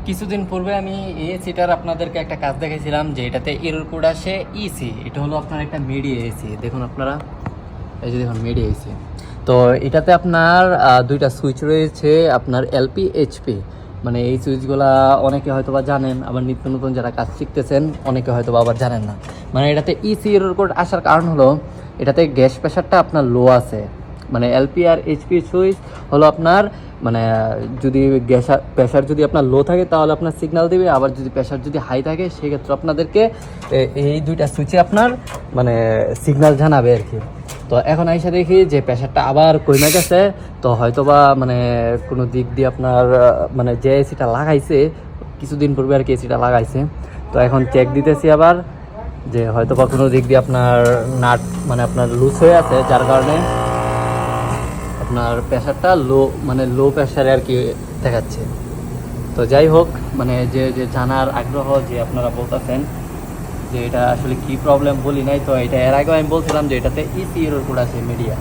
কিছুদিন পূর্বে আমি এসিটার আপনাদেরকে একটা কাজ দেখাইছিলাম যে এটাতে এরর কোড আসে ইসি। এটা হলো আপনার একটা মিডি এসি, দেখুন আপনারা, এই যে দেখুন মিডি এসি। তো এটাতে আপনার দুইটা সুইচ রয়েছে, আপনার এলপি এইচপি। মানে এই সুইচগুলা অনেকে হয়তো বা জানেন, আবার নিত্য নতুন যারা কাজ শিখতেছেন অনেকে হয়তো বা আবার জানেন না। মানে এটাতে ইসি এরর কোড আসার কারণ হলো এটাতে গ্যাস প্রেশারটা আপনার লো আছে। মানে এলপি আর এইচপি সুইচ হলো আপনার, মানে যদি গ্যাস প্রেশার যদি আপনার লো থাকে তাহলে আপনার সিগন্যাল দেবে, আবার যদি প্রেশার যদি হাই থাকে সেক্ষেত্রে আপনাদেরকে এই দুইটা সুইচে আপনার মানে সিগন্যাল জানাবে আর কি। তো এখন আইসা দেখি যে প্রেশারটা আবার কমে গেছে। তো হয়তোবা মানে কোনো দিক দিয়ে আপনার মানে যে এসিটা লাগাইছে কিছুদিন পূর্বে আর কি এসিটা লাগাইছে, তো এখন চেক দিতেছি আবার যে হয়তোবা কোনো দিক দিয়ে আপনার নাট মানে আপনার লুজ হয়ে আছে, যার কারণে আপনার প্রেশারটা লো মানে লো প্রেশারে আর কি দেখাচ্ছে। তো যাই হোক, মানে যে যে জানার আগ্রহ যে আপনারা বলতেছেন যে এটা আসলে কি প্রবলেম বলি নাই, তো এটা এর আগে আমি বলছিলাম যে এটাতে ইসি এরর কোড আছে মিডিয়া।